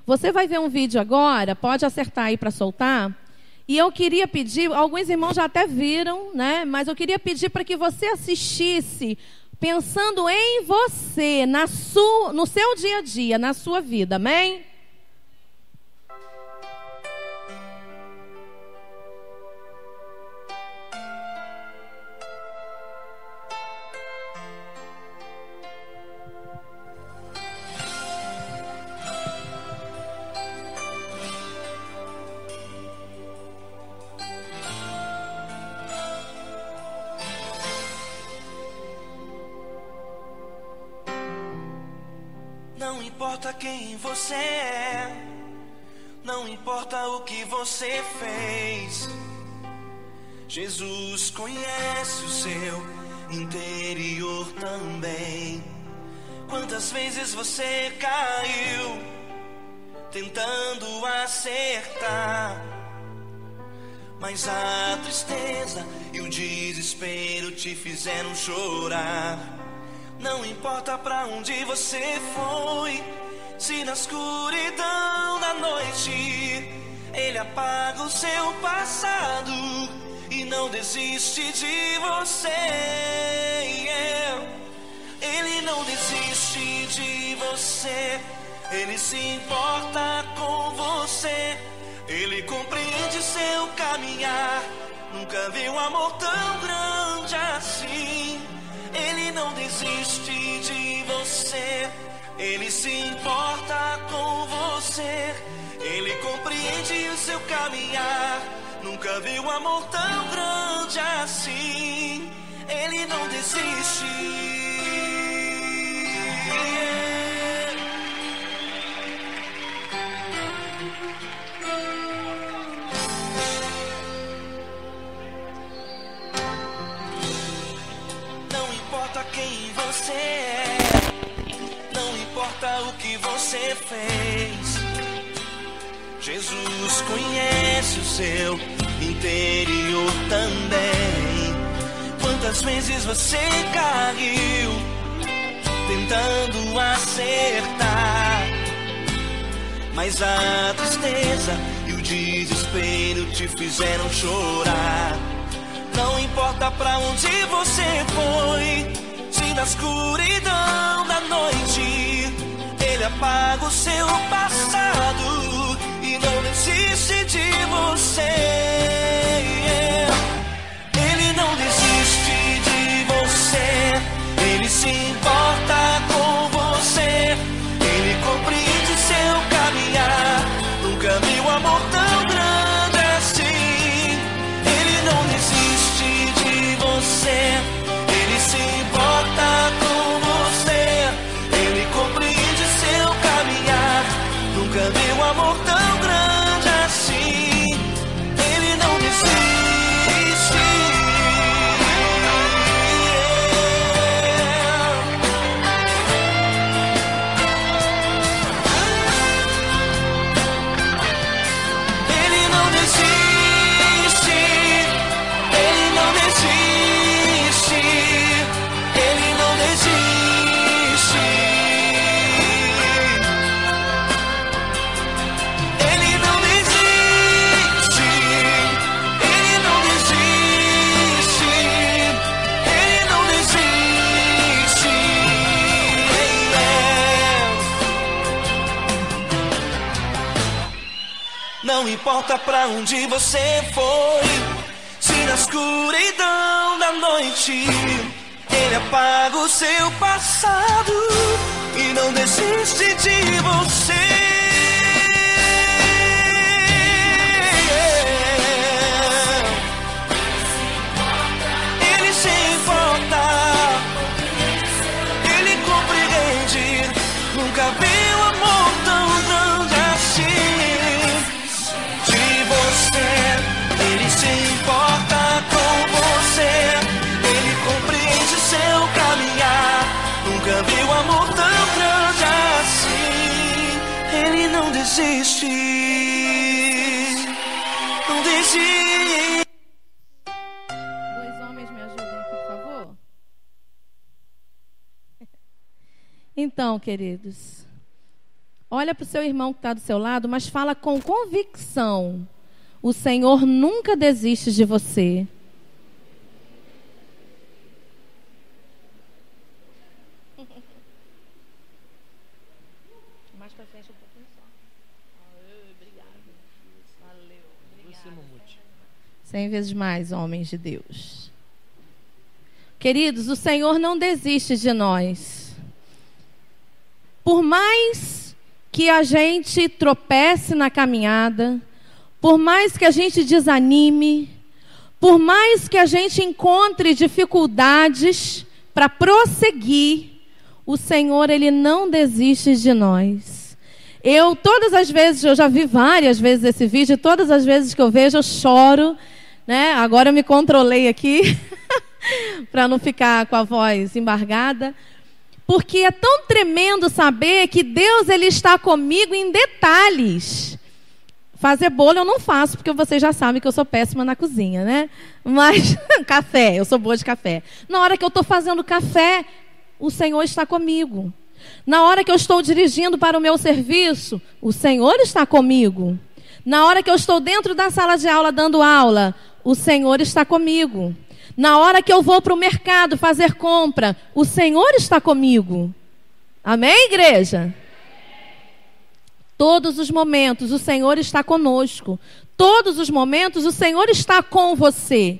Você vai ver um vídeo agora, pode acertar aí para soltar. E eu queria pedir, alguns irmãos já até viram, né? Mas eu queria pedir para que você assistisse pensando em você, no seu dia a dia, na sua vida, amém? Não importa quem você é, não importa o que você fez, Jesus conhece o seu interior também. Quantas vezes você caiu tentando acertar, mas a tristeza e o desespero te fizeram chorar. Não importa pra onde você foi, se na escuridão da noite Ele apaga o seu passado e não desiste de você. Ele não desiste de você, Ele se importa com você, Ele compreende seu caminhar. Nunca vi um amor tão grande assim. Ele não desiste de você, Ele se importa com você, Ele compreende o seu caminhar. Nunca vi um amor tão grande assim. Ele não desiste. Não importa quem você é, não importa o que você fez, Jesus conhece o seu interior também. Quantas vezes você caiu tentando acertar, mas a tristeza e o desespero te fizeram chorar. Não importa pra onde você foi, se na escuridão da noite Ele apaga o seu passado e não desiste de você. Ele não desiste de você, Ele se importa com você, Ele compreende seu caminhar. Nunca vi um amor tão grande assim. Ele não desiste de você, Ele se importa com você, Ele compreende seu caminhar. Nunca vi um amor tão grande assim. Ele não desiste. Ele não desiste. Ele não desiste. Ele não desiste. Ele não desiste. Ele não desiste. Ele não desiste. Não importa pra onde você foi, se na escuridão da noite Ele apaga o seu passado e não desiste de você. Ele se importa, Ele compreende. Nunca vi um amor tão grande assim. De você, Ele se importa com você, Ele compreende seu caminhar. Nunca vi um amor tão grande assim. Ele não desiste. Não desiste. Dois homens me ajudem aqui, por favor. Então, queridos, Olha para o seu irmão que está do seu lado, mas fala com convicção. O Senhor nunca desiste de você. Mais para frente um pouquinho só. Obrigada. Valeu. Obrigada. 100 vezes mais, homens de Deus. Queridos, o Senhor não desiste de nós. Por mais que a gente tropece na caminhada, por mais que a gente desanime, por mais que a gente encontre dificuldades para prosseguir, o Senhor, Ele não desiste de nós. Todas as vezes, eu já vi várias vezes esse vídeo, todas as vezes que eu vejo, eu choro, né? Agora eu me controlei aqui, para não ficar com a voz embargada. Porque é tão tremendo saber que Deus, Ele está comigo em detalhes. Fazer bolo eu não faço, porque vocês já sabem que eu sou péssima na cozinha, né? Mas café, eu sou boa de café. Na hora que eu estou fazendo café, o Senhor está comigo. Na hora que eu estou dirigindo para o meu serviço, o Senhor está comigo. Na hora que eu estou dentro da sala de aula dando aula, o Senhor está comigo. Na hora que eu vou para o mercado fazer compra, o Senhor está comigo. Amém, igreja? Todos os momentos o Senhor está conosco. Todos os momentos o Senhor está com você.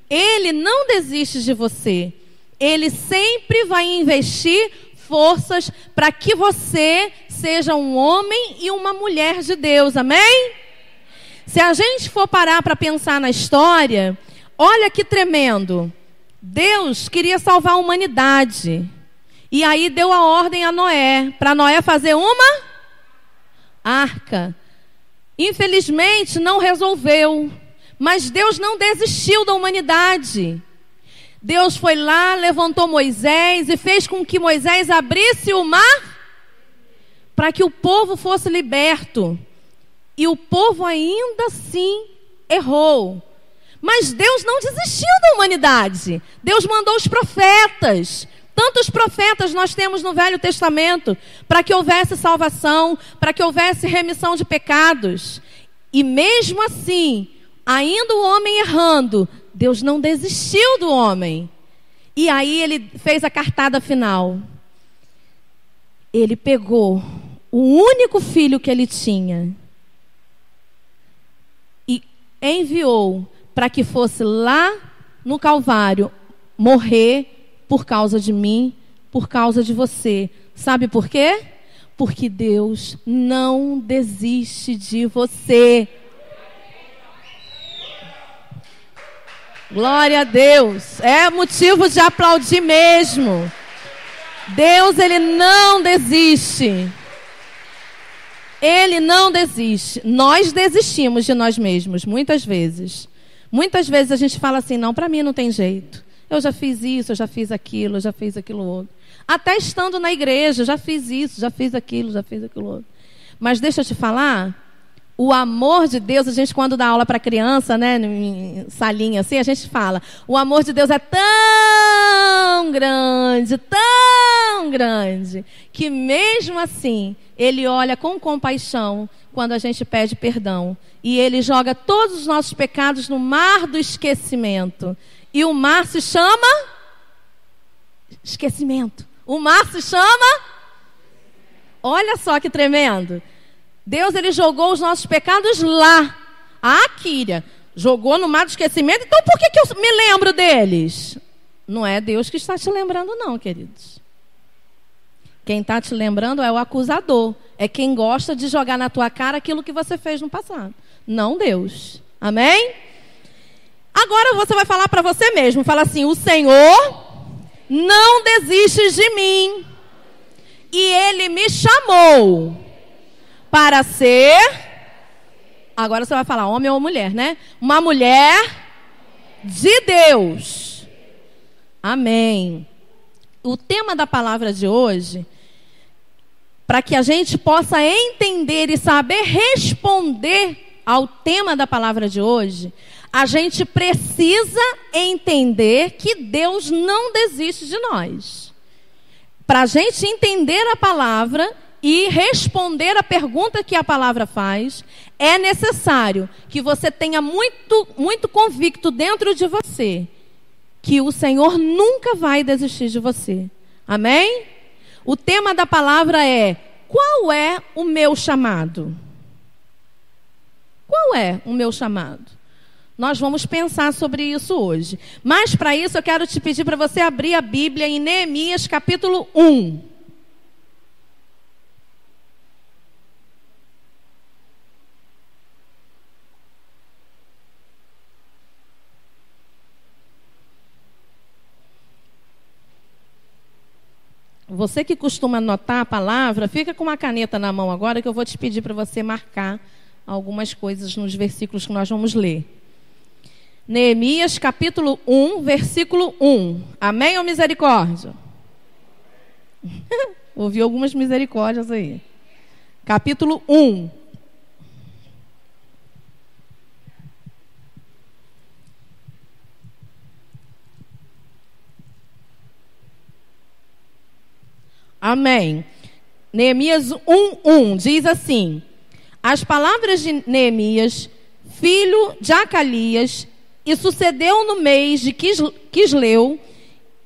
Ele não desiste de você. Ele sempre vai investir forças para que você seja um homem e uma mulher de Deus. Amém? Se a gente for parar para pensar na história, olha que tremendo. Deus queria salvar a humanidade. E aí deu a ordem a Noé, para Noé fazer uma arca. Infelizmente não resolveu. Mas Deus não desistiu da humanidade. Deus foi lá, levantou Moisés e fez com que Moisés abrisse o mar para que o povo fosse liberto. E o povo ainda assim errou. Mas Deus não desistiu da humanidade. Deus mandou os profetas. Tantos profetas nós temos no Velho Testamento para que houvesse salvação, para que houvesse remissão de pecados. E mesmo assim, ainda o homem errando, Deus não desistiu do homem. E aí ele fez a cartada final. Ele pegou o único filho que ele tinha e enviou para que fosse lá no Calvário morrer por causa de mim, por causa de você. Sabe por quê? Porque Deus não desiste de você. Glória a Deus. É motivo de aplaudir mesmo. Deus, Ele não desiste. Ele não desiste. Nós desistimos de nós mesmos, muitas vezes. Muitas vezes a gente fala assim, não, para mim não tem jeito. Eu já fiz isso, eu já fiz aquilo, eu já fiz aquilo outro. Até estando na igreja, já fiz isso, já fiz aquilo outro. Mas deixa eu te falar, o amor de Deus, a gente quando dá aula para criança, né, em salinha assim, a gente fala, o amor de Deus é tão grande, que mesmo assim, Ele olha com compaixão quando a gente pede perdão. E Ele joga todos os nossos pecados no mar do esquecimento. E o mar se chama esquecimento. O mar se chama... Olha só que tremendo. Deus, Ele jogou os nossos pecados lá. Ah, Kíria, jogou no mar do esquecimento. Então por que eu me lembro deles? Não é Deus que está te lembrando não, queridos. Quem está te lembrando é o acusador. É quem gosta de jogar na tua cara aquilo que você fez no passado. Não Deus. Amém? Agora você vai falar para você mesmo. Fala assim, o Senhor não desiste de mim. E Ele me chamou para ser... Agora você vai falar homem ou mulher, né? Uma mulher de Deus. Amém. O tema da palavra de hoje, para que a gente possa entender e saber responder ao tema da palavra de hoje, a gente precisa entender que Deus não desiste de nós. Para a gente entender a palavra e responder a pergunta que a palavra faz, é necessário que você tenha muito convicto dentro de você que o Senhor nunca vai desistir de você. Amém? O tema da palavra é: qual é o meu chamado? Qual é o meu chamado? Nós vamos pensar sobre isso hoje. Mas para isso eu quero te pedir para você abrir a Bíblia em Neemias capítulo 1. Você que costuma anotar a palavra, fica com uma caneta na mão agora que eu vou te pedir para você marcar algumas coisas nos versículos que nós vamos ler. Neemias capítulo 1, versículo 1. Amém ou misericórdia? Ouvi algumas misericórdias aí. Capítulo 1. Amém. Neemias 1:1 diz assim: as palavras de Neemias, filho de Acalias, e sucedeu no mês de Quisleu,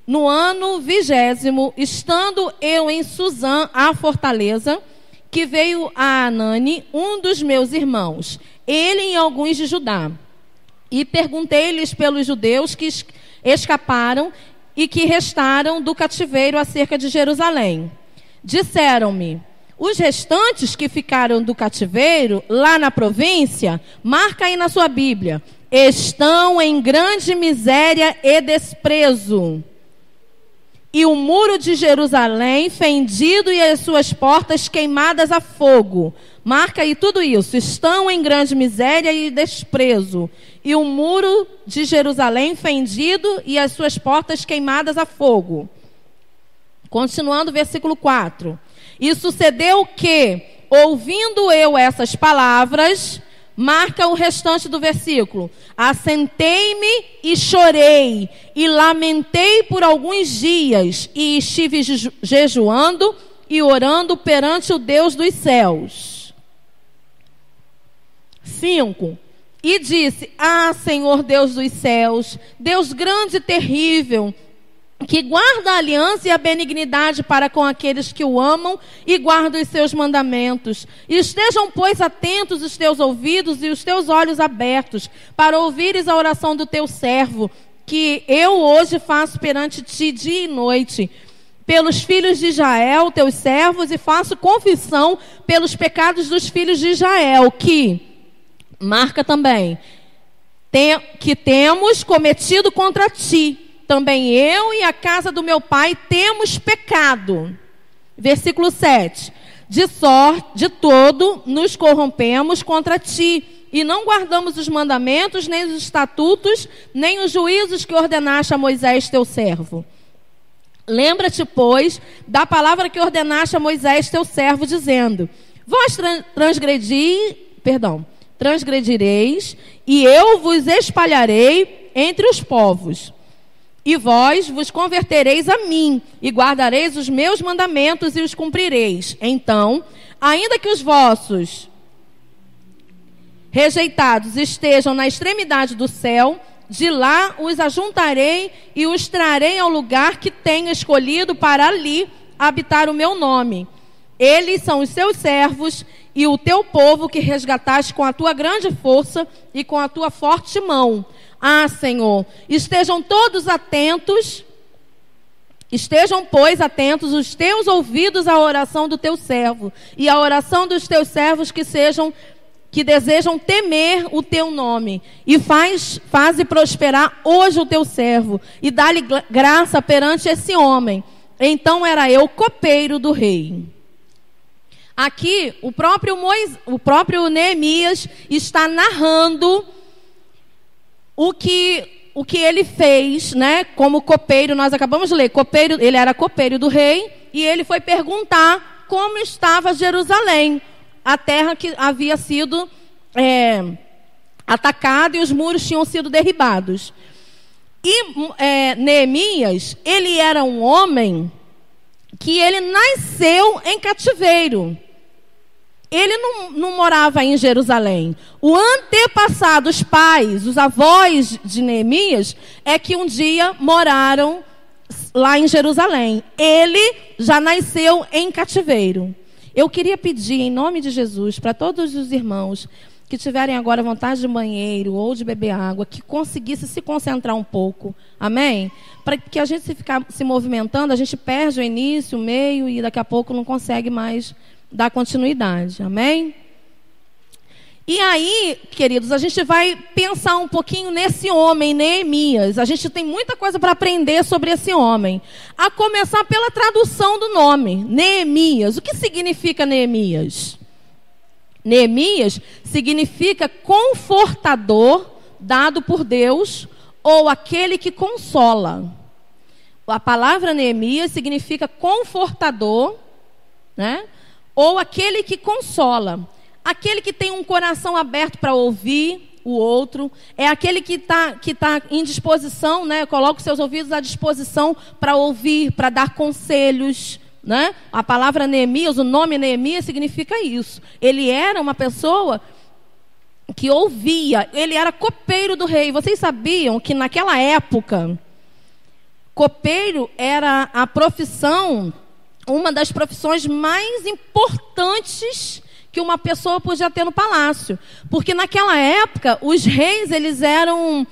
no ano 20º, estando eu em Suzã, a fortaleza, que veio a Anani, um dos meus irmãos, ele e alguns de Judá. E perguntei-lhes pelos judeus que escaparam e que restaram do cativeiro acerca de Jerusalém. Disseram-me: os restantes que ficaram do cativeiro, lá na província, marca aí na sua Bíblia, estão em grande miséria e desprezo. E o muro de Jerusalém fendido e as suas portas queimadas a fogo. Marca aí tudo isso. Estão em grande miséria e desprezo. E o muro de Jerusalém fendido e as suas portas queimadas a fogo. Continuando, versículo 4. E sucedeu que, ouvindo eu essas palavras, marca o restante do versículo, assentei-me e chorei, e lamentei por alguns dias, e estive jejuando e orando perante o Deus dos céus. 5. E disse: ah, Senhor Deus dos céus, Deus grande e terrível, que guarda a aliança e a benignidade para com aqueles que o amam e guardam os seus mandamentos. E estejam, pois, atentos os teus ouvidos e os teus olhos abertos, para ouvires a oração do teu servo, que eu hoje faço perante ti dia e noite, pelos filhos de Israel, teus servos, e faço confissão pelos pecados dos filhos de Israel, que, marca também, que temos cometido contra ti. Também eu e a casa do meu pai temos pecado. Versículo 7. De todo nos corrompemos contra ti, e não guardamos os mandamentos, nem os estatutos, nem os juízos que ordenaste a Moisés teu servo. Lembra-te, pois, da palavra que ordenaste a Moisés teu servo, dizendo: vós transgredireis, e eu vos espalharei entre os povos. E vós vos convertereis a mim, e guardareis os meus mandamentos e os cumprireis. Então, ainda que os vossos rejeitados estejam na extremidade do céu, de lá os ajuntarei e os trarei ao lugar que tenho escolhido para ali habitar o meu nome. Eles são os seus servos e o teu povo que resgataste com a tua grande força e com a tua forte mão. Ah, Senhor, estejam todos atentos, pois, atentos os teus ouvidos à oração do teu servo e à oração dos teus servos que desejam temer o teu nome. E faze prosperar hoje o teu servo e dá-lhe graça perante esse homem. Então era eu copeiro do rei. Aqui, o próprio Neemias está narrando o que ele fez, né? Como copeiro, nós acabamos de ler, copeiro, ele era copeiro do rei, e ele foi perguntar como estava Jerusalém, a terra que havia sido atacada e os muros tinham sido derribados. E Neemias, ele era um homem que ele nasceu em cativeiro. Ele não morava em Jerusalém. O antepassado, os pais, os avós de Neemias, é que um dia moraram lá em Jerusalém. Ele já nasceu em cativeiro. Eu queria pedir, em nome de Jesus, para todos os irmãos que tiverem agora vontade de banheiro ou de beber água, que conseguisse se concentrar um pouco. Amém? Para que a gente, se ficar se movimentando, a gente perde o início, o meio e daqui a pouco não consegue mais dar continuidade. Amém? E aí, queridos, a gente vai pensar um pouquinho nesse homem, Neemias. A gente tem muita coisa para aprender sobre esse homem. A começar pela tradução do nome, Neemias. O que significa Neemias? Neemias significa confortador dado por Deus ou aquele que consola. A palavra Neemias significa confortador, né? Ou aquele que consola. Aquele que tem um coração aberto para ouvir o outro. É aquele que tá em disposição, né? Coloca os seus ouvidos à disposição para ouvir, para dar conselhos, né? A palavra Neemias, o nome Neemias significa isso. Ele era uma pessoa que ouvia. Ele era copeiro do rei. Vocês sabiam que naquela época, copeiro era a profissão, uma das profissões mais importantes que uma pessoa podia ter no palácio. Porque naquela época, os reis, eles eram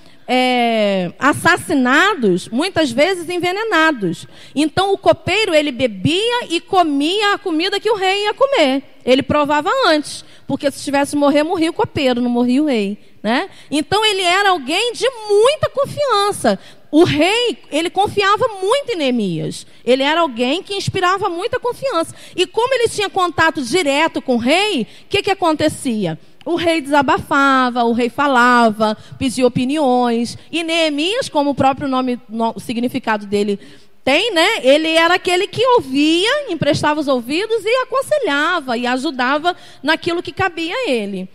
assassinados, muitas vezes envenenados. Então, o copeiro, ele bebia e comia a comida que o rei ia comer. Ele provava antes, porque se tivesse morrer, morria o copeiro, não morria o rei, né? Então, ele era alguém de muita confiança. O rei, ele confiava muito em Neemias. Ele era alguém que inspirava muita confiança. E como ele tinha contato direto com o rei, o que acontecia? O rei desabafava, o rei falava, pedia opiniões. E Neemias, como o próprio nome, o significado dele tem, né? Ele era aquele que ouvia, emprestava os ouvidos e aconselhava e ajudava naquilo que cabia a ele.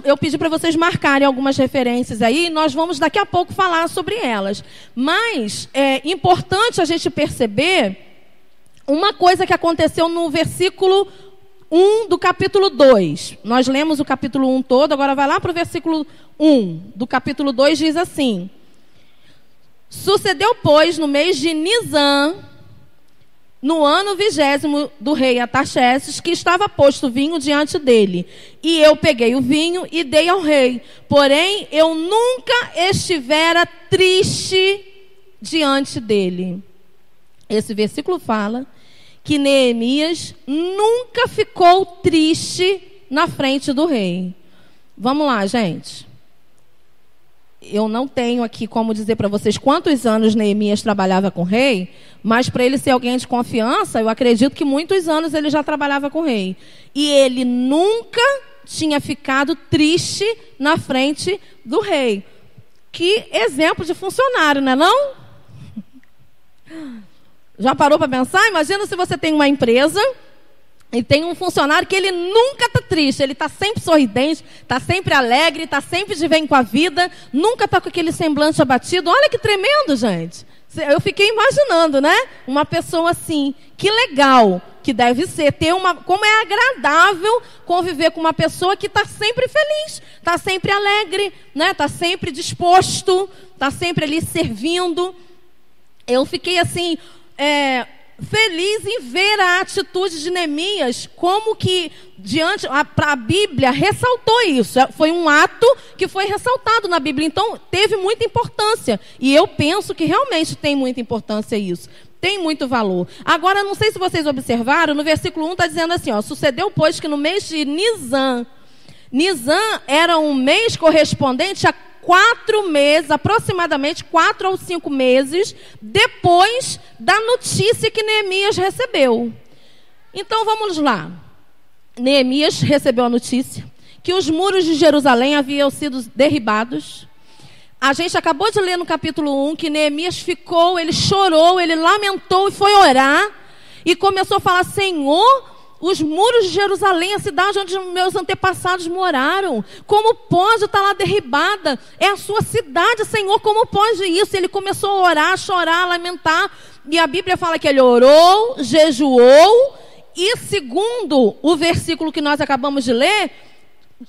Eu pedi para vocês marcarem algumas referências aí, nós vamos daqui a pouco falar sobre elas. Mas é importante a gente perceber uma coisa que aconteceu no versículo 1 do capítulo 2. Nós lemos o capítulo 1 todo, agora vai lá para o versículo 1 do capítulo 2, diz assim: Sucedeu, pois, no mês de Nisan, no ano 20º do rei Artaxerxes, que estava posto vinho diante dele. E eu peguei o vinho e dei ao rei. Porém, eu nunca estivera triste diante dele. Esse versículo fala que Neemias nunca ficou triste na frente do rei. Vamos lá, gente. Eu não tenho aqui como dizer para vocês quantos anos Neemias trabalhava com o rei, mas para ele ser alguém de confiança, eu acredito que muitos anos ele já trabalhava com o rei. E ele nunca tinha ficado triste na frente do rei. Que exemplo de funcionário, não é não? Já parou para pensar? Imagina se você tem uma empresa e tem um funcionário que ele nunca está triste, ele está sempre sorridente, está sempre alegre, está sempre de bem com a vida, nunca está com aquele semblante abatido. Olha que tremendo, gente. Eu fiquei imaginando, né? Uma pessoa assim, que legal que deve ser, como é agradável conviver com uma pessoa que está sempre feliz, está sempre alegre, né? Está sempre disposto, está sempre ali servindo. Eu fiquei assim, feliz em ver a atitude de Neemias, como que a Bíblia ressaltou isso. Foi um ato que foi ressaltado na Bíblia, então teve muita importância. E eu penso que realmente tem muita importância isso. Tem muito valor. Agora, não sei se vocês observaram, no versículo 1 está dizendo assim, sucedeu, pois, que no mês de Nisan era um mês correspondente a 4 meses, aproximadamente 4 ou 5 meses, depois da notícia que Neemias recebeu. Então, vamos lá. Neemias recebeu a notícia que os muros de Jerusalém haviam sido derribados. A gente acabou de ler no capítulo 1 que Neemias ficou, ele chorou, ele lamentou e foi orar. E começou a falar, Senhor, os muros de Jerusalém, a cidade onde meus antepassados moraram. Como pode estar lá derribada? É a sua cidade, Senhor, como pode isso? Ele começou a orar, a chorar, a lamentar. E a Bíblia fala que ele orou, jejuou. E segundo o versículo que nós acabamos de ler,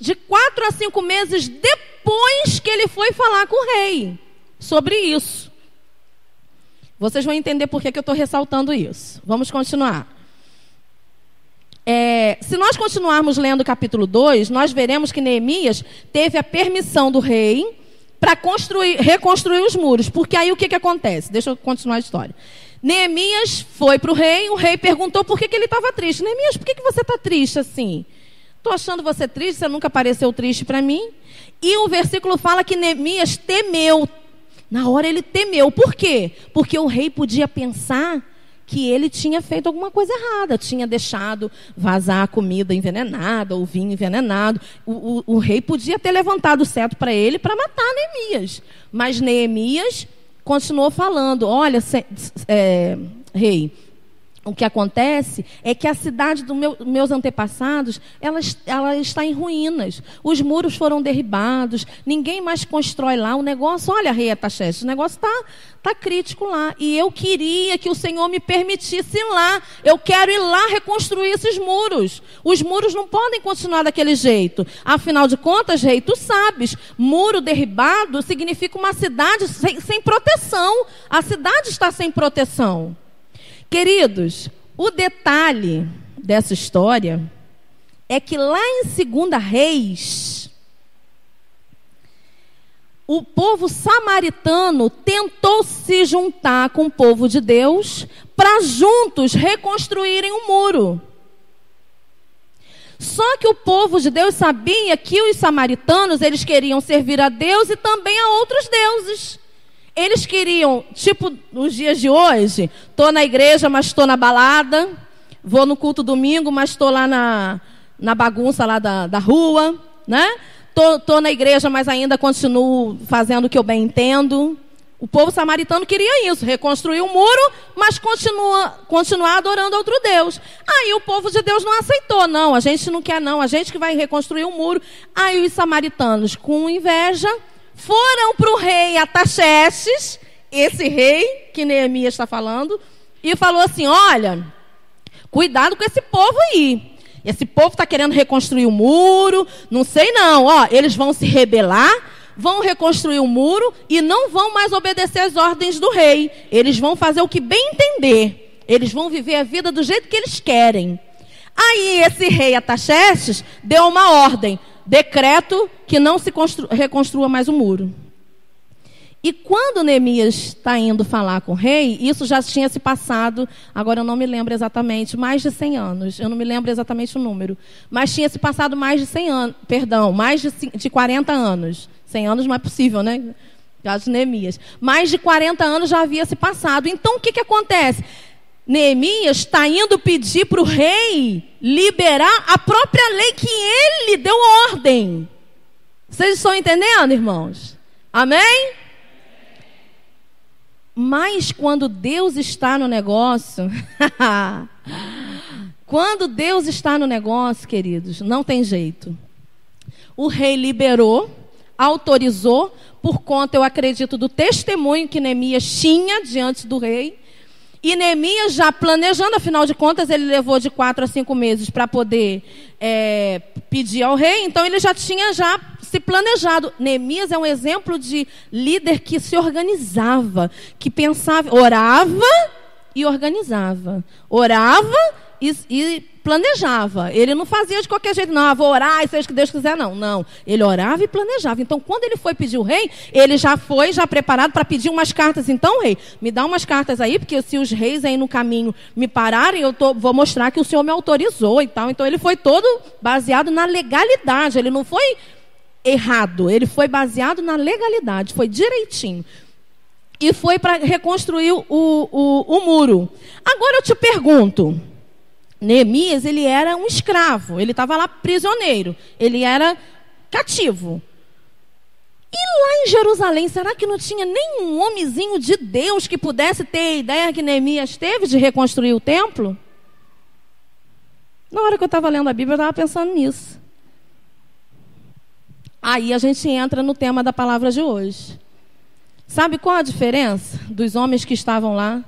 de 4 a 5 meses depois que ele foi falar com o rei sobre isso. Vocês vão entender por que eu estou ressaltando isso. Vamos continuar. Se nós continuarmos lendo o capítulo 2, nós veremos que Neemias teve a permissão do rei para reconstruir os muros. Porque aí o que acontece? Deixa eu continuar a história. Neemias foi para o rei perguntou por que ele estava triste. Neemias, por que você está triste assim? Estou achando você triste, você nunca pareceu triste para mim. E o versículo fala que Neemias temeu. Na hora ele temeu. Por quê? Porque o rei podia pensar que ele tinha feito alguma coisa errada, tinha deixado vazar a comida envenenada, ou vinho envenenado. O rei podia ter levantado o cetro para ele para matar Neemias. Mas Neemias continuou falando, olha, rei, o que acontece é que a cidade dos meus antepassados, ela está em ruínas. Os muros foram derribados, ninguém mais constrói lá. O negócio, olha, rei Artaxerxes, o negócio está crítico lá. E eu queria que o Senhor me permitisse ir lá. Eu quero ir lá reconstruir esses muros. Os muros não podem continuar daquele jeito. Afinal de contas, rei, tu sabes, muro derribado significa uma cidade sem proteção. A cidade está sem proteção. Queridos, o detalhe dessa história é que lá em 2 Reis, o povo samaritano tentou se juntar com o povo de Deus para juntos reconstruírem um muro. Só que o povo de Deus sabia que os samaritanos, eles queriam servir a Deus e também a outros deuses. Eles queriam, tipo nos dias de hoje, estou na igreja, mas estou na balada, vou no culto domingo, mas estou lá na bagunça lá da rua, né? Estou na igreja, mas ainda continuo fazendo o que eu bem entendo. O povo samaritano queria isso, reconstruir um muro, mas continuar adorando outro Deus. Aí o povo de Deus não aceitou, não, a gente não quer não, a gente que vai reconstruir um muro. Aí os samaritanos, com inveja, foram para o rei Artaxerxes, esse rei que Neemias está falando, e falou assim, olha, cuidado com esse povo aí. Esse povo está querendo reconstruir o muro, não sei não, ó, eles vão se rebelar, vão reconstruir o muro e não vão mais obedecer às ordens do rei. Eles vão fazer o que bem entender. Eles vão viver a vida do jeito que eles querem. Aí esse rei Artaxerxes deu uma ordem, decreto que não se reconstrua mais o muro. E quando Neemias está indo falar com o rei, isso já tinha se passado, agora eu não me lembro exatamente, mais de 100 anos. Eu não me lembro exatamente o número. Mas tinha se passado mais de 100 anos, perdão, mais de 40 anos. 100 anos não é possível, né? Caso de Neemias. Mais de 40 anos já havia se passado. Então o que acontece? Neemias está indo pedir para o rei liberar a própria lei que ele deu ordem. Vocês estão entendendo, irmãos? Amém? Mas quando Deus está no negócio, quando Deus está no negócio, queridos, não tem jeito. O rei liberou, autorizou, por conta, eu acredito, do testemunho que Neemias tinha diante do rei. E Neemias já planejando, afinal de contas, ele levou de 4 a 5 meses para poder pedir ao rei. Então, ele já tinha se planejado. Neemias é um exemplo de líder que se organizava, que pensava, orava e organizava. Orava e planejava. Ele não fazia de qualquer jeito, não, vou orar e seja o que Deus quiser, não. Não, ele orava e planejava. Então, quando ele foi pedir o rei, ele já foi preparado para pedir umas cartas. Então, rei, me dá umas cartas aí, porque se os reis aí no caminho me pararem, vou mostrar que o Senhor me autorizou e tal. Então, ele foi todo baseado na legalidade, ele não foi errado, ele foi baseado na legalidade, foi direitinho. E foi para reconstruir o muro. Agora eu te pergunto, Neemias, ele era um escravo, ele estava lá prisioneiro, ele era cativo. E lá em Jerusalém, será que não tinha nenhum homenzinho de Deus que pudesse ter a ideia que Neemias teve de reconstruir o templo? Na hora que eu estava lendo a Bíblia, eu estava pensando nisso. Aí a gente entra no tema da palavra de hoje. Sabe qual a diferença dos homens que estavam lá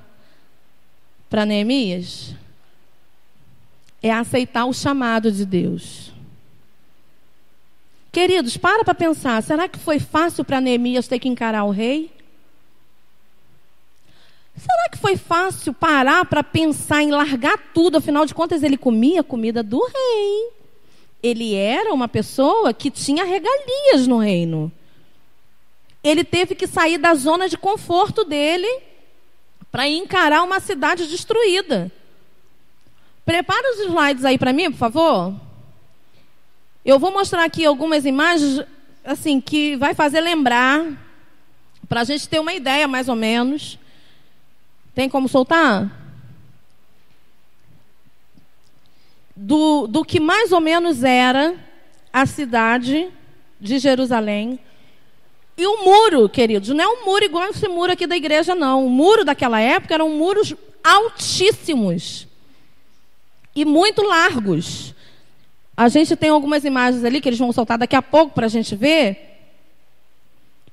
para Neemias? É aceitar o chamado de Deus. Queridos, para pensar. Será que foi fácil para Neemias ter que encarar o rei? Será que foi fácil parar para pensar em largar tudo? Afinal de contas, ele comia a comida do rei. Ele era uma pessoa que tinha regalias no reino. Ele teve que sair da zona de conforto dele para encarar uma cidade destruída. Prepara os slides aí para mim, por favor. Eu vou mostrar aqui algumas imagens assim, que vai fazer lembrar, para a gente ter uma ideia mais ou menos. Tem como soltar? Do que mais ou menos era a cidade de Jerusalém. E o muro, queridos, não é um muro igual esse muro aqui da igreja, não. O muro daquela época eram muros altíssimos e muito largos. A gente tem algumas imagens ali que eles vão soltar daqui a pouco para a gente ver.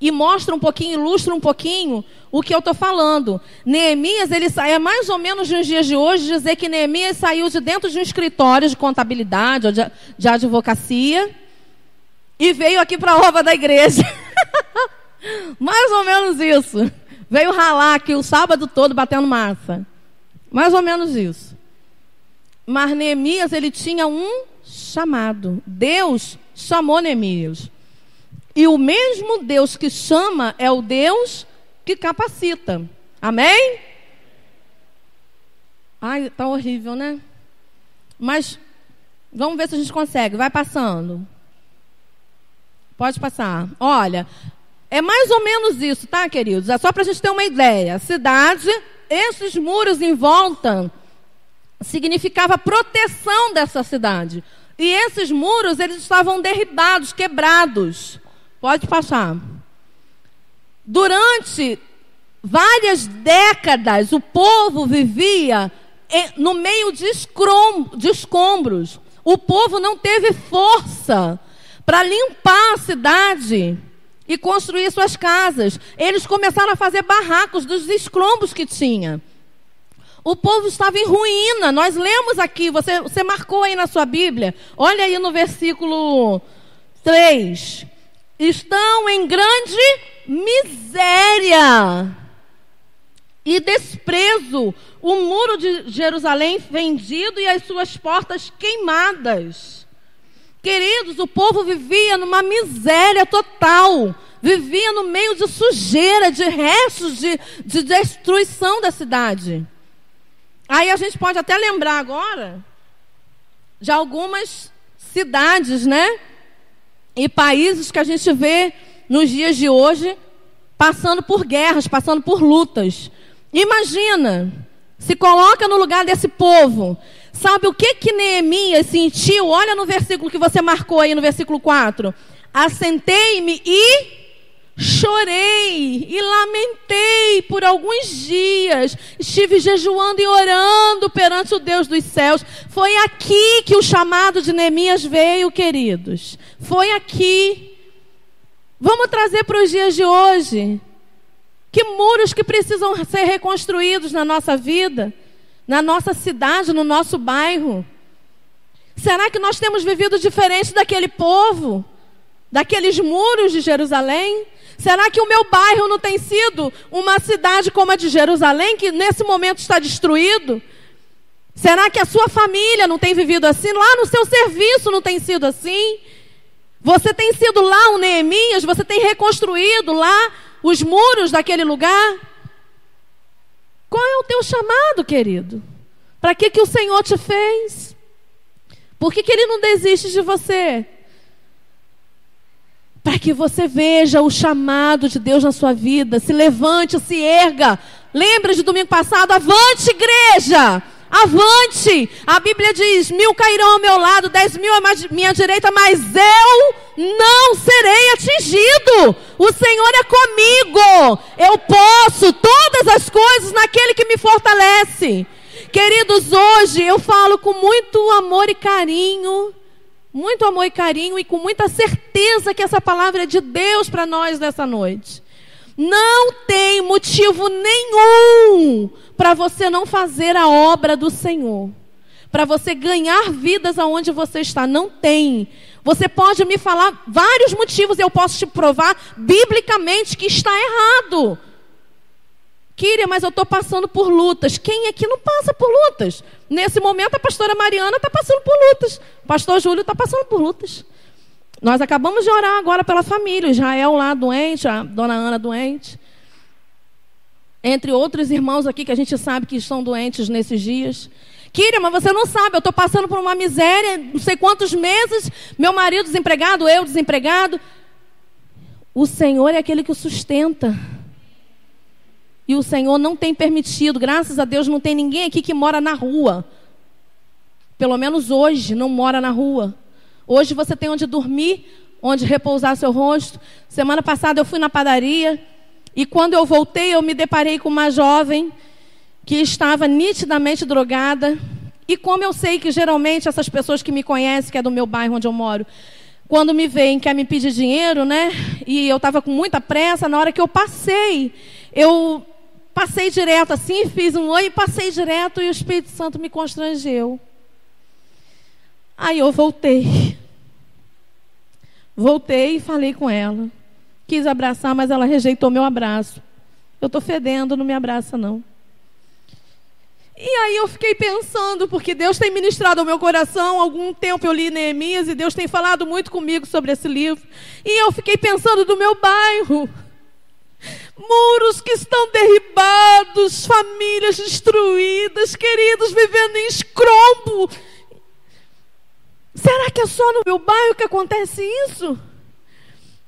E mostra um pouquinho, ilustra um pouquinho o que eu estou falando. Neemias, ele sai, é mais ou menos nos dias de hoje, dizer que Neemias saiu de dentro de um escritório de contabilidade ou de advocacia e veio aqui para a obra da igreja. Mais ou menos isso. Veio ralar aqui o sábado todo batendo massa. Mais ou menos isso. Mas Neemias, ele tinha um chamado. Deus chamou Neemias. E o mesmo Deus que chama é o Deus que capacita. Amém? Ai, tá horrível, né? Mas vamos ver se a gente consegue. Vai passando. Pode passar. Olha, é mais ou menos isso, tá, queridos? É só para a gente ter uma ideia. A cidade, esses muros em volta, significava proteção dessa cidade. E esses muros, eles estavam derribados, quebrados. Pode passar. Durante várias décadas, o povo vivia no meio de escombros. O povo não teve força para limpar a cidade e construir suas casas. Eles começaram a fazer barracos dos escombros que tinha. O povo estava em ruína. Nós lemos aqui, você marcou aí na sua Bíblia. Olha aí no versículo 3. Estão em grande miséria e desprezo. O muro de Jerusalém fendido e as suas portas queimadas. Queridos, o povo vivia numa miséria total. Vivia no meio de sujeira, de restos de destruição da cidade. Aí a gente pode até lembrar agora de algumas cidades, né? E países que a gente vê nos dias de hoje passando por guerras, passando por lutas. Imagina, se coloca no lugar desse povo. Sabe o que Neemias sentiu? Olha no versículo que você marcou aí, no versículo 4. Assentei-me e chorei e lamentei por alguns dias. Estive jejuando e orando perante o Deus dos céus. Foi aqui que o chamado de Neemias veio, queridos. Foi aqui. Vamos trazer para os dias de hoje. Que muros que precisam ser reconstruídos na nossa vida, na nossa cidade, no nosso bairro. Será que nós temos vivido diferente daquele povo? Daqueles muros de Jerusalém? Será que o meu bairro não tem sido uma cidade como a de Jerusalém, que nesse momento está destruído? Será que a sua família não tem vivido assim? Lá no seu serviço não tem sido assim? Você tem sido lá um Neemias? Você tem reconstruído lá os muros daquele lugar? Qual é o teu chamado, querido? Para que o Senhor te fez? Por que Ele não desiste de você? Para que você veja o chamado de Deus na sua vida. Se levante, se erga. Lembra de domingo passado? Avante, igreja! Avante! A Bíblia diz, 1000 cairão ao meu lado, 10.000 à minha direita, mas eu não serei atingido. O Senhor é comigo. Eu posso todas as coisas naquele que me fortalece. Queridos, hoje eu falo com muito amor e carinho, e com muita certeza que essa palavra é de Deus para nós nessa noite. Não tem motivo nenhum para você não fazer a obra do Senhor, para você ganhar vidas aonde você está. Não tem. Você pode me falar vários motivos e eu posso te provar biblicamente que está errado. Kíria, mas eu estou passando por lutas. Quem aqui não passa por lutas? Nesse momento a pastora Mariana está passando por lutas. O pastor Júlio está passando por lutas. Nós acabamos de orar agora pela família. O Israel lá doente, a dona Ana doente. Entre outros irmãos aqui que a gente sabe que estão doentes nesses dias. Kíria, mas você não sabe, eu estou passando por uma miséria, não sei quantos meses, meu marido desempregado, eu desempregado. O Senhor é aquele que o sustenta. E o Senhor não tem permitido, graças a Deus, não tem ninguém aqui que mora na rua. Pelo menos hoje, não mora na rua. Hoje você tem onde dormir, onde repousar seu rosto. Semana passada eu fui na padaria e quando eu voltei eu me deparei com uma jovem que estava nitidamente drogada. E como eu sei que geralmente essas pessoas que me conhecem, que é do meu bairro onde eu moro, quando me veem, quer me pedir dinheiro, né? E eu estava com muita pressa, na hora que eu passei direto assim, fiz um oi e passei direto e o Espírito Santo me constrangeu. Aí eu voltei e falei com ela. Quis abraçar, mas ela rejeitou meu abraço. Eu estou fedendo, não me abraça não. E aí eu fiquei pensando, porque Deus tem ministrado ao meu coração. Há algum tempo eu li Neemias e Deus tem falado muito comigo sobre esse livro. E eu fiquei pensando do meu bairro. Muros que estão derribados, famílias destruídas, queridos vivendo em escrombo. Será que é só no meu bairro que acontece isso?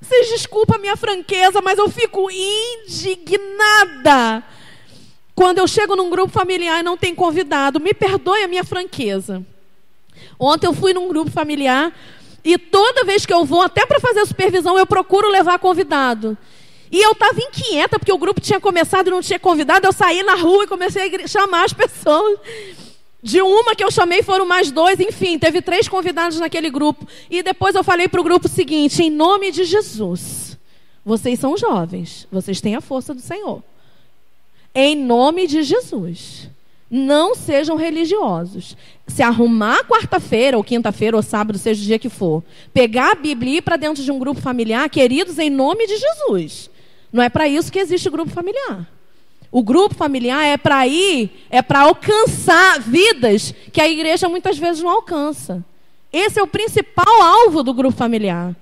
Vocês desculpem a minha franqueza, mas eu fico indignada quando eu chego num grupo familiar e não tem convidado. Me perdoe a minha franqueza. Ontem eu fui num grupo familiar e toda vez que eu vou, até para fazer a supervisão, eu procuro levar convidado. E eu estava inquieta, porque o grupo tinha começado e não tinha convidado. Eu saí na rua e comecei a chamar as pessoas. De uma que eu chamei foram mais 2, enfim, teve 3 convidados naquele grupo. E depois eu falei para o grupo o seguinte: em nome de Jesus, vocês são jovens, vocês têm a força do Senhor. Em nome de Jesus, não sejam religiosos. Se arrumar quarta-feira, ou quinta-feira, ou sábado, seja o dia que for, pegar a Bíblia e ir para dentro de um grupo familiar, queridos, em nome de Jesus. Não é para isso que existe o grupo familiar. O grupo familiar é para alcançar vidas que a igreja muitas vezes não alcança. Esse é o principal alvo do grupo familiar.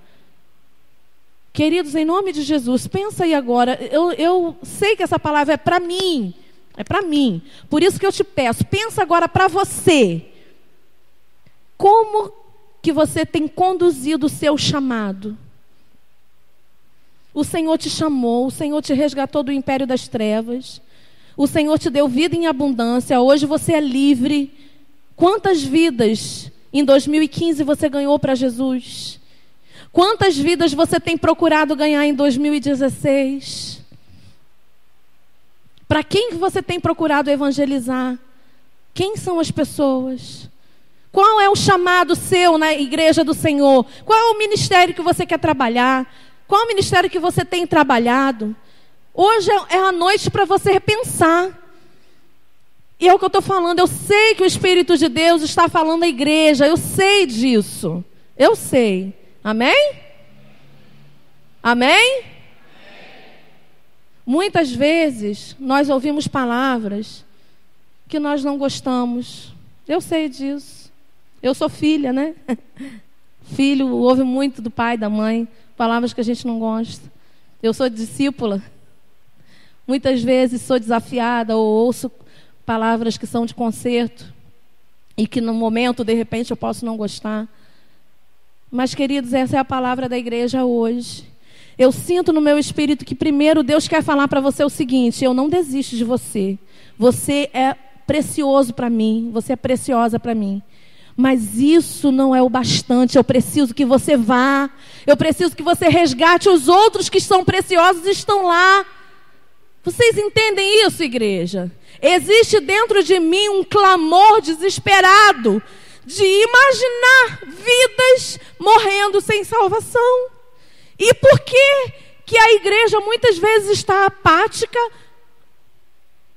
Queridos, em nome de Jesus, pensa aí agora. Eu sei que essa palavra é para mim. É para mim. Por isso que eu te peço, pensa agora para você. Como que você tem conduzido o seu chamado? O Senhor te chamou, o Senhor te resgatou do império das trevas. O Senhor te deu vida em abundância. Hoje você é livre. Quantas vidas em 2015 você ganhou para Jesus? Quantas vidas você tem procurado ganhar em 2016? Para quem você tem procurado evangelizar? Quem são as pessoas? Qual é o chamado seu na igreja do Senhor? Qual é o ministério que você quer trabalhar? Qual é o ministério que você tem trabalhado? Hoje é a noite para você repensar. E é o que eu estou falando. Eu sei que o Espírito de Deus está falando à igreja. Eu sei disso. Eu sei. Amém? Amém? Muitas vezes nós ouvimos palavras que nós não gostamos. Eu sei disso. Eu sou filha, né? Filho ouve muito do pai, da mãe. Palavras que a gente não gosta. Eu sou discípula. Muitas vezes sou desafiada ou ouço palavras que são de conserto e que no momento, de repente, eu posso não gostar. Mas, queridos, essa é a palavra da igreja hoje. Eu sinto no meu espírito que primeiro Deus quer falar para você o seguinte: eu não desisto de você. Você é precioso para mim, você é preciosa para mim. Mas isso não é o bastante. Eu preciso que você vá. Eu preciso que você resgate os outros que são preciosos e estão lá. Vocês entendem isso, igreja? Existe dentro de mim um clamor desesperado de imaginar vidas morrendo sem salvação. E por que a igreja muitas vezes está apática,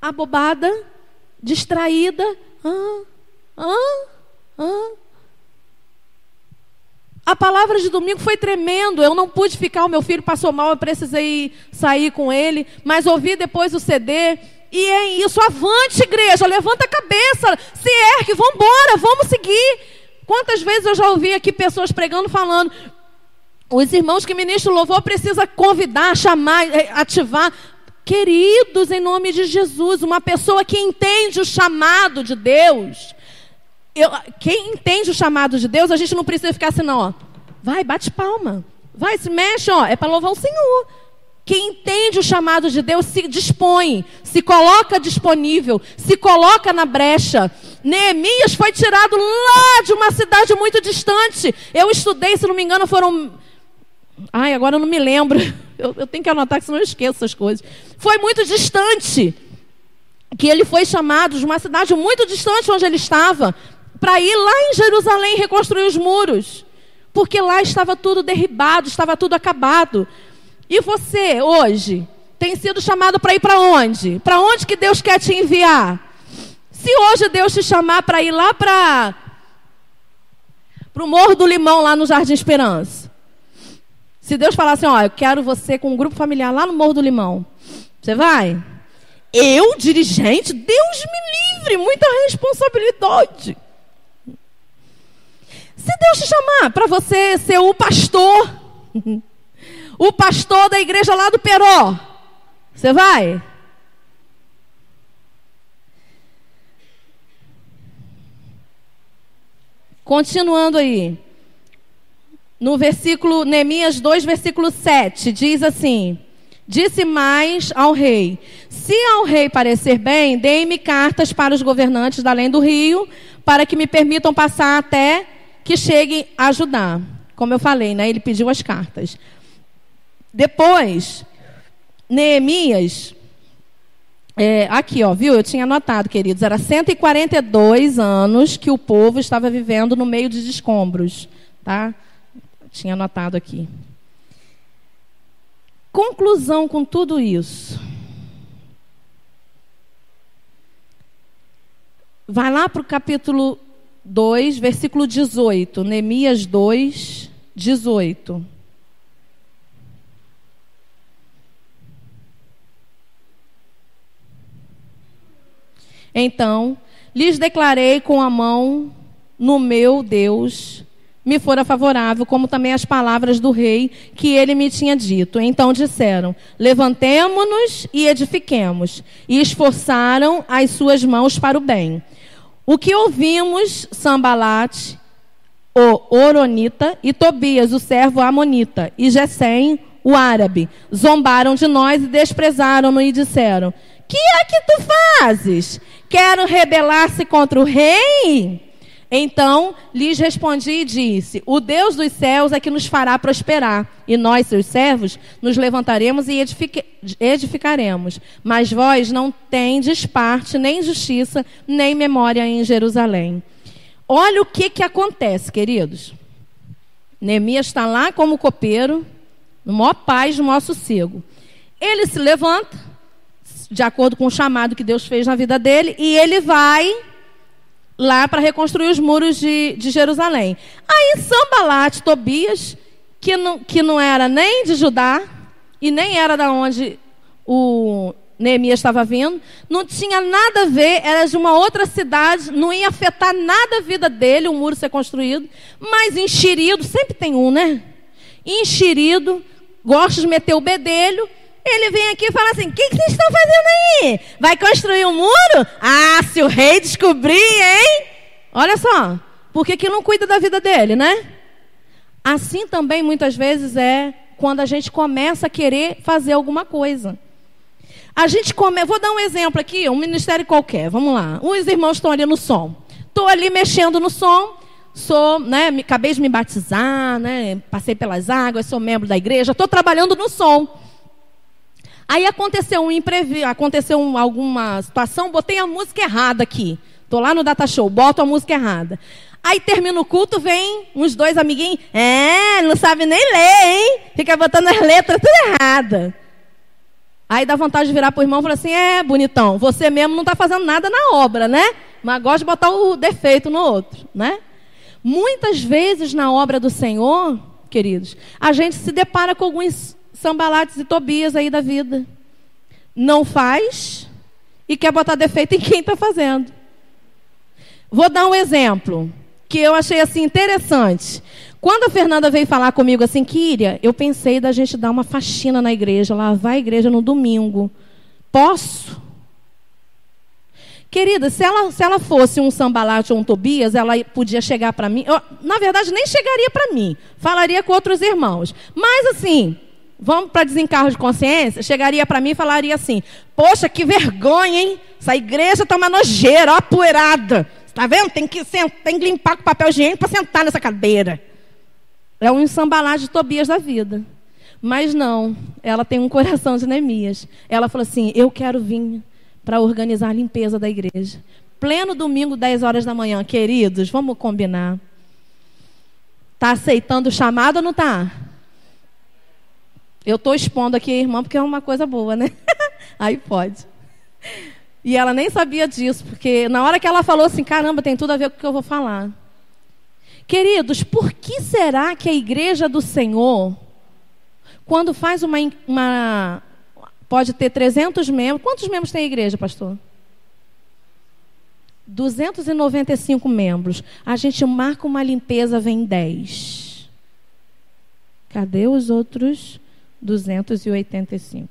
abobada, distraída? A palavra de domingo foi tremendo. Eu não pude ficar, o meu filho passou mal, eu precisei sair com ele, mas ouvi depois o CD. E é isso, avante, igreja, levanta a cabeça, se ergue, vamos embora, vamos seguir. Quantas vezes eu já ouvi aqui pessoas pregando, falando, os irmãos que ministram louvor precisa convidar, chamar, ativar. Queridos, em nome de Jesus, uma pessoa que entende o chamado de Deus, quem entende o chamado de Deus, a gente não precisa ficar assim, não, ó, vai, bate palma, vai, se mexe, ó, é para louvar o Senhor. Quem entende o chamado de Deus se dispõe, se coloca disponível, se coloca na brecha. Neemias foi tirado lá de uma cidade muito distante. Eu estudei, se não me engano, foram... agora eu não me lembro. Eu tenho que anotar, que senão eu esqueço essas coisas. Foi muito distante que ele foi chamado de uma cidade muito distante onde ele estava, para ir lá em Jerusalém reconstruir os muros. Porque lá estava tudo derribado, estava tudo acabado. E você, hoje, tem sido chamado para ir para onde? Para onde que Deus quer te enviar? Se hoje Deus te chamar para ir lá para o Morro do Limão, lá no Jardim Esperança. Se Deus falar assim, ó, eu quero você com um grupo familiar lá no Morro do Limão. Você vai? Eu, dirigente? Deus me livre, muita responsabilidade. Se Deus te chamar para você ser o pastor... o pastor da igreja lá do Peró, você vai? Continuando aí. No versículo, Neemias 2, versículo 7, diz assim: disse mais ao rei, se ao rei parecer bem, dê-me cartas para os governantes da além do rio, para que me permitam passar até que cheguem a Judá. Como eu falei, né? Ele pediu as cartas. Depois, Neemias, aqui, ó, viu? Eu tinha anotado, queridos, era 142 anos que o povo estava vivendo no meio de escombros, tá? Tinha anotado aqui. Conclusão com tudo isso. Vai lá para o capítulo 2, versículo 18. Neemias 2, 18. Então, lhes declarei com a mão no meu Deus, me fora favorável, como também as palavras do rei que ele me tinha dito. Então disseram, levantemo-nos e edifiquemos. E esforçaram as suas mãos para o bem. O que ouvimos, Sambalate, o Oronita, e Tobias, o servo Amonita, e Gesem, o árabe, zombaram de nós e desprezaram-no e disseram, que é que tu fazes? Quero rebelar-se contra o rei? Então lhes respondi e disse, o Deus dos céus é que nos fará prosperar, e nós, seus servos, nos levantaremos e edificaremos. Mas vós não tendes parte, nem justiça, nem memória em Jerusalém. Olha o que acontece, queridos. Neemias está lá como copeiro, no maior paz, no maior sossego. Ele se levanta, de acordo com o chamado que Deus fez na vida dele, e ele vai lá para reconstruir os muros de Jerusalém. Aí Sambalate, Tobias, que não era nem de Judá, e nem era da onde o Neemias estava vindo, não tinha nada a ver, era de uma outra cidade, não ia afetar nada a vida dele, o muro ser construído, mas enxerido, sempre tem um, né? Enxerido, gosta de meter o bedelho. Ele vem aqui e fala assim, o que vocês estão fazendo aí? Vai construir um muro? Ah, se o rei descobrir, hein? Olha só, por que não cuida da vida dele, né? Assim também, muitas vezes, é quando a gente começa a querer fazer alguma coisa. Vou dar um exemplo aqui, um ministério qualquer, vamos lá. Os irmãos estão ali no som. Estou ali mexendo no som, acabei de me batizar, passei pelas águas, sou membro da igreja, estou trabalhando no som. Aí aconteceu alguma situação, botei a música errada aqui. Tô lá no Data Show, boto a música errada. Aí termina o culto, vem uns 2 amiguinhos, não sabe nem ler, hein? Fica botando as letras tudo errada. Aí dá vontade de virar pro irmão e falar assim, bonitão, você mesmo não está fazendo nada na obra, né? Mas gosta de botar o defeito no outro, né? Muitas vezes na obra do Senhor, queridos, a gente se depara com alguns Sanbalates e Tobias aí da vida. Não faz e quer botar defeito em quem está fazendo. Vou dar um exemplo que eu achei assim interessante. Quando a Fernanda veio falar comigo assim, Kíria, eu pensei da gente dar uma faxina na igreja, lavar a igreja no domingo. Posso? Querida, se ela fosse um Sanbalate ou um Tobias, ela podia chegar para mim. Na verdade, nem chegaria para mim. Falaria com outros irmãos. Mas assim, vamos para desencargo de consciência, chegaria para mim e falaria assim, poxa, que vergonha, hein? Essa igreja está uma nojeira, ó, poeirada. Está vendo? Tem que limpar com papel higiênico para sentar nessa cadeira. É um Sanbalate de Tobias da vida. Mas não, ela tem um coração de Neemias. Ela falou assim, eu quero vir para organizar a limpeza da igreja. Pleno domingo, 10 horas da manhã. Queridos, vamos combinar. Está aceitando o chamado ou não está? Eu estou expondo aqui a irmã porque é uma coisa boa, né? Aí pode. E ela nem sabia disso, porque na hora que ela falou assim, caramba, tem tudo a ver com o que eu vou falar. Queridos, por que será que a igreja do Senhor, quando faz pode ter 300 membros. Quantos membros tem a igreja, pastor? 295 membros. A gente marca uma limpeza, vem 10. Cadê os outros 285?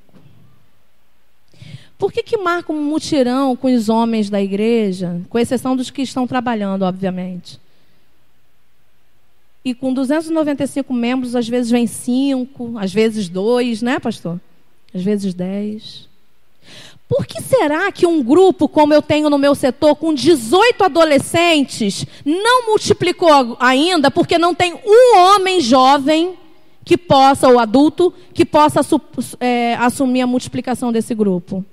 Por que marca um mutirão com os homens da igreja? Com exceção dos que estão trabalhando, obviamente. E com 295 membros, às vezes vem 5, às vezes 2, né, pastor? Às vezes 10. Por que será que um grupo, como eu tenho no meu setor, com 18 adolescentes, não multiplicou ainda, porque não tem um homem jovem que possa, ou adulto, que possa assumir a multiplicação desse grupo?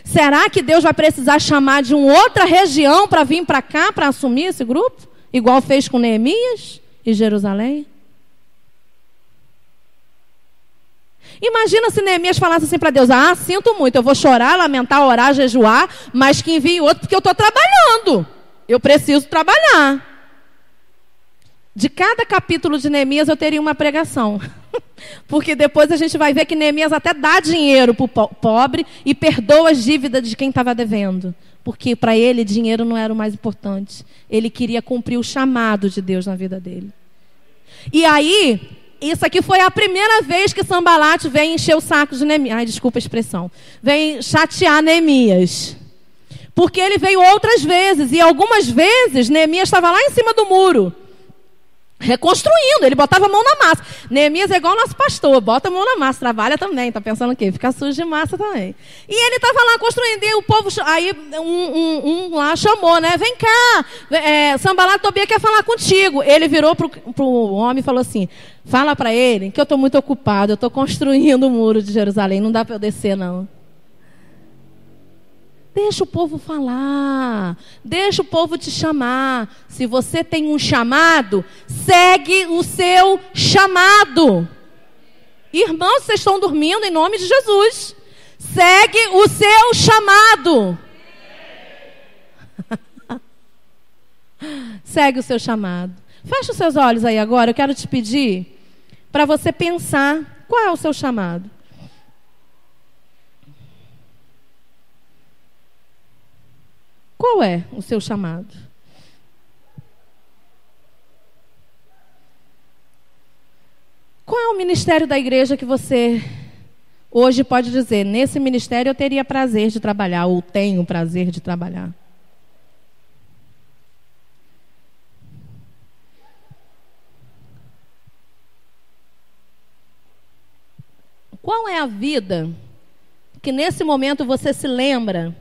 Será que Deus vai precisar chamar de uma outra região para vir para cá, para assumir esse grupo? Igual fez com Neemias e Jerusalém? Imagina se Neemias falasse assim para Deus, sinto muito, eu vou chorar, lamentar, orar, jejuar, mas que envie outro porque eu estou trabalhando. Eu preciso trabalhar. De cada capítulo de Neemias eu teria uma pregação. Porque depois a gente vai ver que Neemias até dá dinheiro para o pobre e perdoa as dívidas de quem estava devendo. Porque para ele dinheiro não era o mais importante. Ele queria cumprir o chamado de Deus na vida dele. E aí, isso aqui foi a primeira vez que Sanbalate vem encher o saco de Neemias. Ai, desculpa a expressão. Vem chatear Neemias. Porque ele veio outras vezes. E algumas vezes Neemias estava lá em cima do muro. Reconstruindo, ele botava a mão na massa. Neemias é igual nosso pastor, bota a mão na massa, trabalha também, tá pensando o quê? Fica sujo de massa também. E ele estava lá construindo, e o povo, aí um lá chamou, né? Vem cá, Sanbalate Tobias quer falar contigo. Ele virou pro homem e falou assim, fala para ele que eu estou muito ocupado, eu estou construindo o muro de Jerusalém, não dá para eu descer não. Deixa o povo falar, deixa o povo te chamar. Se você tem um chamado, segue o seu chamado. Irmãos, vocês estão dormindo em nome de Jesus. Segue o seu chamado. Segue o seu chamado. Fecha os seus olhos aí agora, eu quero te pedir para você pensar qual é o seu chamado. Qual é o seu chamado? Qual é o ministério da igreja que você hoje pode dizer, nesse ministério eu teria prazer de trabalhar, ou tenho prazer de trabalhar? Qual é a vida que nesse momento você se lembra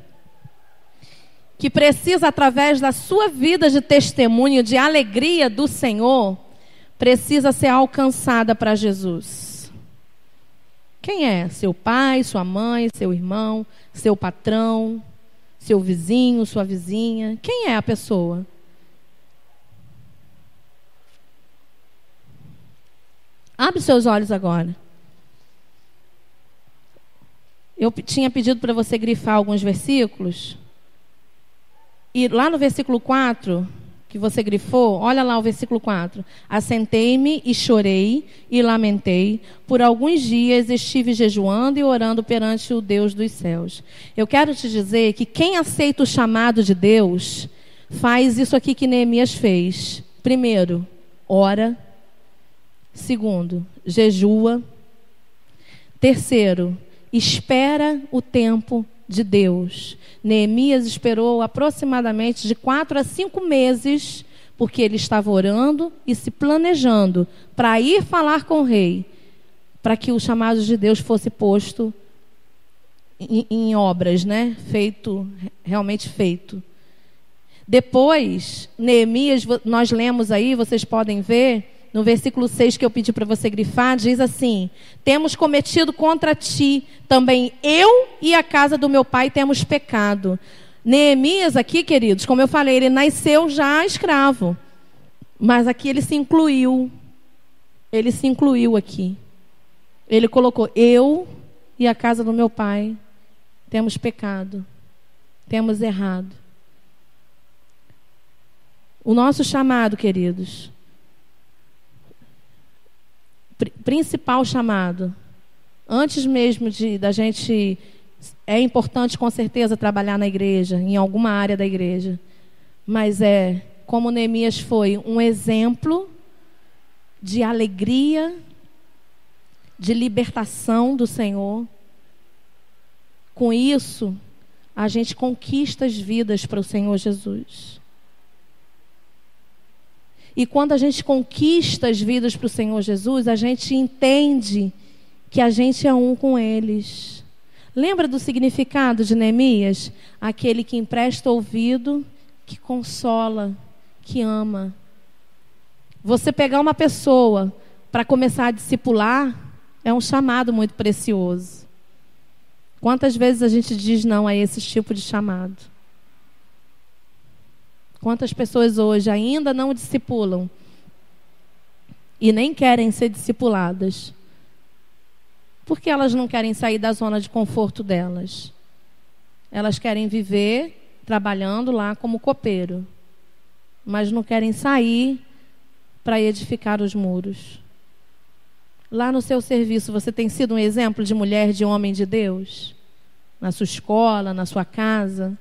que precisa, através da sua vida de testemunho, de alegria do Senhor, precisa ser alcançada para Jesus? Quem é? Seu pai, sua mãe, seu irmão, seu patrão, seu vizinho, sua vizinha? Quem é a pessoa? Abre seus olhos agora. Eu tinha pedido para você grifar alguns versículos. E lá no versículo 4, que você grifou, olha lá o versículo 4. Assentei-me e chorei e lamentei. Por alguns dias estive jejuando e orando perante o Deus dos céus. Eu quero te dizer que quem aceita o chamado de Deus, faz isso aqui que Neemias fez. Primeiro, ora. Segundo, jejua. Terceiro, espera o tempo de Deus. Neemias esperou aproximadamente de 4 a 5 meses, porque ele estava orando e se planejando para ir falar com o rei, para que o chamado de Deus fosse posto em obras, né? Realmente feito. Depois, Neemias, nós lemos aí, vocês podem ver, no versículo 6 que eu pedi para você grifar, diz assim: temos cometido contra ti, também eu e a casa do meu pai temos pecado. Neemias aqui, queridos, como eu falei, ele nasceu já escravo. Mas aqui ele se incluiu. Ele se incluiu aqui. Ele colocou: eu e a casa do meu pai temos pecado. Temos errado. O nosso chamado, queridos, principal chamado, antes mesmo da gente, é importante com certeza trabalhar na igreja, em alguma área da igreja, mas como Neemias foi um exemplo de alegria, de libertação do Senhor. Com isso, a gente conquista as vidas para o Senhor Jesus. E quando a gente conquista as vidas para o Senhor Jesus, a gente entende que a gente é um com eles. Lembra do significado de Neemias? Aquele que empresta ouvido, que consola, que ama. Você pegar uma pessoa para começar a discipular é um chamado muito precioso. Quantas vezes a gente diz não a esse tipo de chamado? Quantas pessoas hoje ainda não discipulam e nem querem ser discipuladas? Porque elas não querem sair da zona de conforto delas. Elas querem viver trabalhando lá como copeiro, mas não querem sair para edificar os muros. Lá no seu serviço, você tem sido um exemplo de mulher, de homem de Deus? Na sua escola, na sua casa?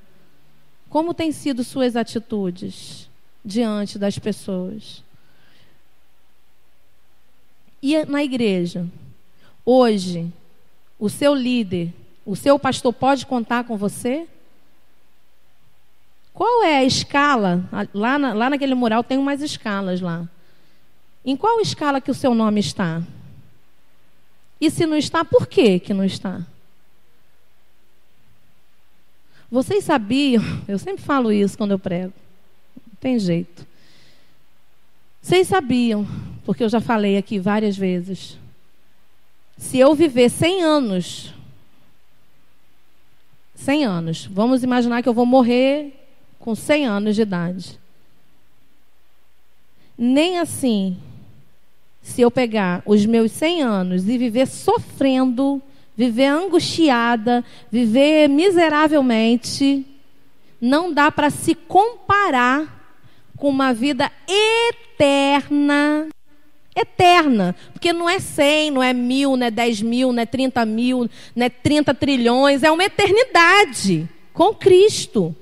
Como têm sido suas atitudes diante das pessoas? E na igreja, hoje, o seu líder, o seu pastor pode contar com você? Qual é a escala? Lá naquele mural tem umas escalas lá. Em qual escala que o seu nome está? E se não está, por que não está? Vocês sabiam, eu sempre falo isso quando eu prego, não tem jeito. Vocês sabiam, porque eu já falei aqui várias vezes, se eu viver 100 anos, vamos imaginar que eu vou morrer com 100 anos de idade. Nem assim, se eu pegar os meus 100 anos e viver sofrendo, viver angustiada, viver miseravelmente, não dá para se comparar com uma vida eterna. Eterna. Porque não é 100, não é 1000, não é 10 mil, não é 30 mil, não é 30 trilhões. É uma eternidade com Cristo.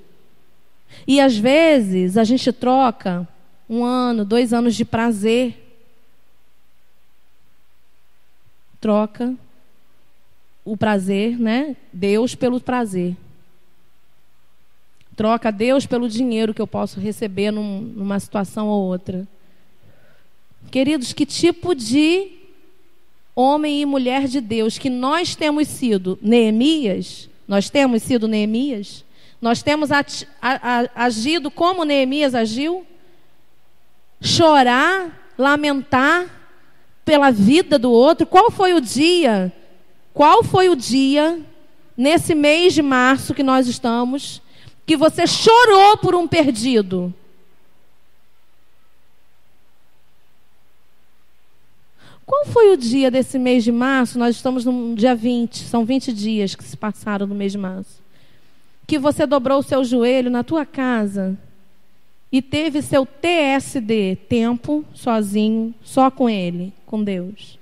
E às vezes a gente troca 1 ano, 2 anos de prazer. Troca o prazer, né? Deus pelo prazer. Troca Deus pelo dinheiro que eu posso receber numa situação ou outra. Queridos, que tipo de homem e mulher de Deus que nós temos sido? Neemias? Nós temos sido Neemias? Nós temos agido como Neemias agiu? Chorar, lamentar pela vida do outro? Qual foi o dia Qual foi o dia, nesse mês de março que nós estamos, que você chorou por um perdido? Qual foi o dia desse mês de março? Nós estamos no dia 20, são 20 dias que se passaram no mês de março. Que você dobrou o seu joelho na tua casa e teve seu TSD, tempo sozinho, só com Ele, com Deus.